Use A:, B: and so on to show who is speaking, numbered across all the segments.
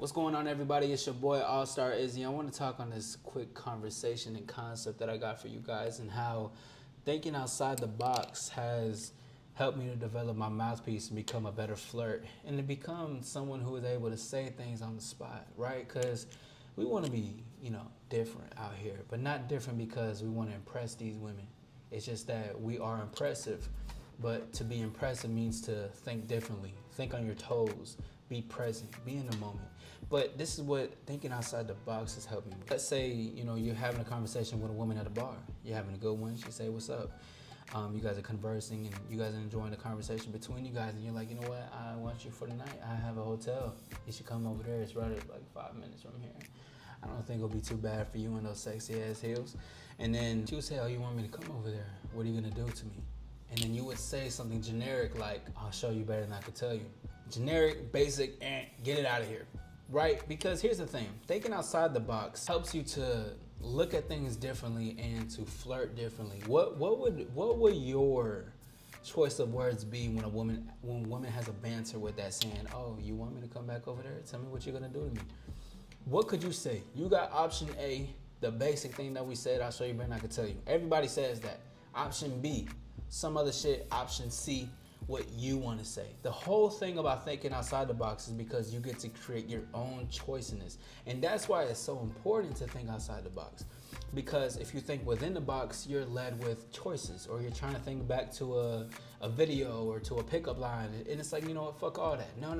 A: What's going on, everybody? It's your boy AllStar Izzy. I want to talk on this quick conversation and concept that I got for you guys, and how thinking outside the box has helped me to develop my mouthpiece and become a better flirt and to become someone who is able to say things on the spot, right? Because we want to be, different out here, but not different because we want to impress these women. It's just that we are impressive, but to be impressive means to think differently, think on your toes, be present, be in the moment. But this is what thinking outside the box has helped me. Let's say, you're having a conversation with a woman at a bar. You're having a good one. She say, "What's up?" You guys are conversing and you guys are enjoying the conversation between you guys. And you're like, "You know what? I want you for the night. I have a hotel. You should come over there. It's right at like 5 minutes from here. I don't think it'll be too bad for you in those sexy ass heels." And then she would say, "Oh, you want me to come over there? What are you gonna do to me?" And then you would say something generic like, "I'll show you better than I could tell you." Generic, basic, and get it out of here. Right? Because here's the thing, thinking outside the box helps you to look at things differently and to flirt differently. What would your choice of words be when a woman has a banter with that, saying, "Oh, you want me to come back over there? Tell me what you're gonna do to me." What could you say? You got option A, the basic thing that we said, "I'll show you better than I could tell you." Everybody says that. Option B, some other shit. Option C, what you want to say. The whole thing about thinking outside the box is because you get to create your own choice in this. And that's why it's so important to think outside the box. Because if you think within the box, you're led with choices, or you're trying to think back to a video or to a pickup line, and it's like, you know what, fuck all that. No.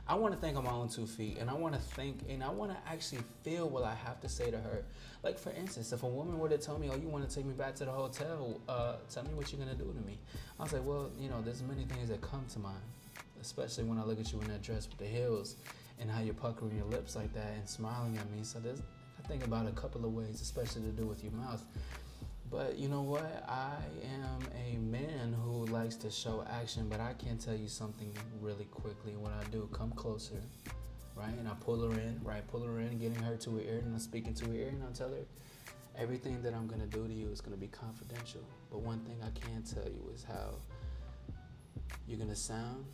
A: I want to think on my own 2 feet, and I want to think, and I want to actually feel what I have to say to her. Like, for instance, if a woman were to tell me, "Oh, you want to take me back to the hotel, tell me what you're going to do to me." I was like, well, there's many things that come to mind, especially when I look at you in that dress with the heels and how you're puckering your lips like that and smiling at me. So I think about a couple of ways, especially to do with your mouth. But you know what? I am a man who likes to show action, but I can tell you something really quickly. What I do, come closer, right? And I pull her in, right? Pull her in, getting her to her ear, and I'm speaking to her ear, and I tell her, everything that I'm gonna do to you is gonna be confidential. But one thing I can tell you is how you're gonna sound,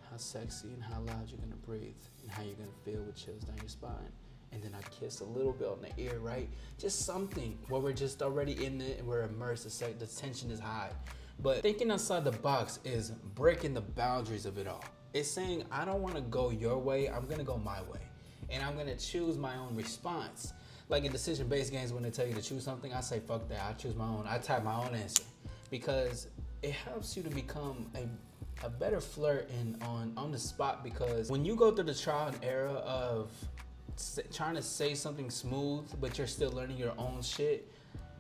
A: how sexy and how loud you're gonna breathe, and how you're gonna feel with chills down your spine. And then I kiss a little bit on the ear, right? Just something where we're just already in it and we're immersed. The tension is high. But thinking outside the box is breaking the boundaries of it all. It's saying, I don't wanna go your way, I'm gonna go my way. And I'm gonna choose my own response. Like in decision-based games, when they tell you to choose something, I say, fuck that, I choose my own. I type my own answer. Because it helps you to become a better flirt and on the spot. Because when you go through the trial and error of trying to say something smooth, but you're still learning your own shit,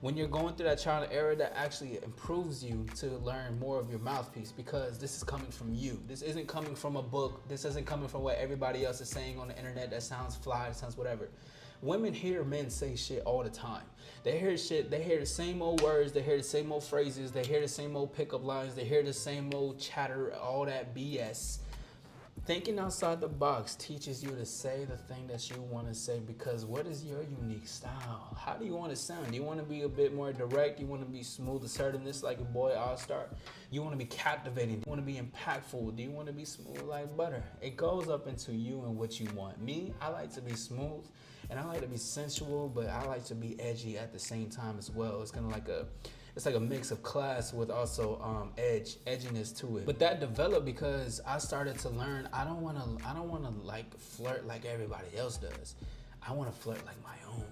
A: when you're going through that trial and error, that actually improves you to learn more of your mouthpiece, because this is coming from you. This isn't coming from a book. This isn't coming from what everybody else is saying on the internet that sounds fly, that sounds whatever. Women hear men say shit all the time. They hear shit, they hear the same old words, they hear the same old phrases, they hear the same old pickup lines, they hear the same old chatter, all that BS. Thinking outside the box teaches you to say the thing that you want to say, because what is your unique style? How do you want to sound? Do you want to be a bit more direct? You want to be smooth, assertiveness like a boy AllStar? You want to be captivating? Do you want to be impactful? Do you want to be smooth like butter? It goes up into you and what you want. Me, I like to be smooth and I like to be sensual, but I like to be edgy at the same time as well. It's kind of like it's like a mix of class with also edginess to it. But that developed because I started to learn I don't wanna like flirt like everybody else does. I wanna flirt like my own.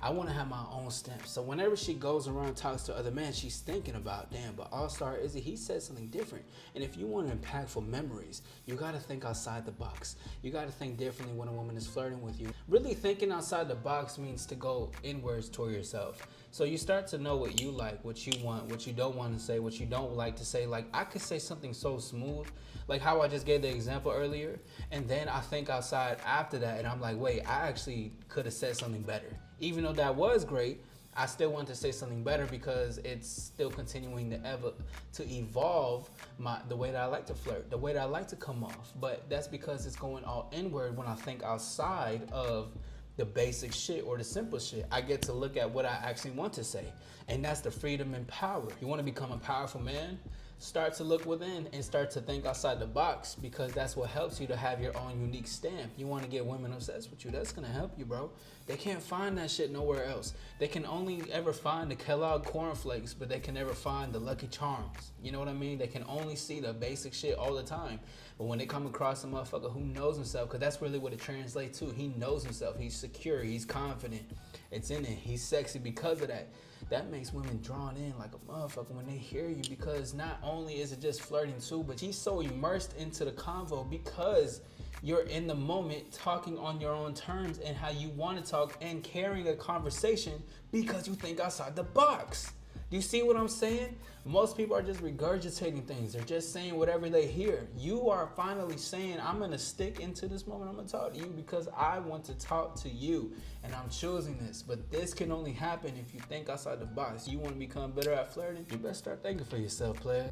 A: I wanna have my own stamp. So whenever she goes around and talks to other men, she's thinking about, damn, but AllStar Izzy, he said something different. And if you want impactful memories, you gotta think outside the box. You gotta think differently when a woman is flirting with you. Really thinking outside the box means to go inwards toward yourself. So you start to know what you like, what you want, what you don't want to say, what you don't like to say. Like, I could say something so smooth, like how I just gave the example earlier, and then I think outside after that, and I'm like, wait, I actually could have said something better. Even though that was great, I still want to say something better because it's still continuing to evolve the way that I like to flirt, the way that I like to come off. But that's because it's going all inward when I think outside of the basic shit or the simple shit. I get to look at what I actually want to say. And that's the freedom and power. You want to become a powerful man? start to look within and start to think outside the box, because that's what helps you to have your own unique stamp. You want to get women obsessed with you, that's gonna help you, bro. They can't find that shit nowhere else. They can only ever find the Kellogg cornflakes, but they can never find the Lucky Charms. You know what I mean? They can only see the basic shit all the time. But when they come across a motherfucker who knows himself, because that's really what it translates to. He knows himself. He's secure. He's confident. It's in it. He's sexy because of that. That makes women drawn in like a motherfucker when they hear you, because not only is it just flirting too, but he's so immersed into the convo because you're in the moment talking on your own terms and how you want to talk and carrying a conversation because you think outside the box. Do you see what I'm saying? Most people are just regurgitating things. They're just saying whatever they hear. You are finally saying, I'm going to stick into this moment. I'm going to talk to you because I want to talk to you and I'm choosing this. But this can only happen if you think outside the box. You want to become better at flirting? You better start thinking for yourself, player.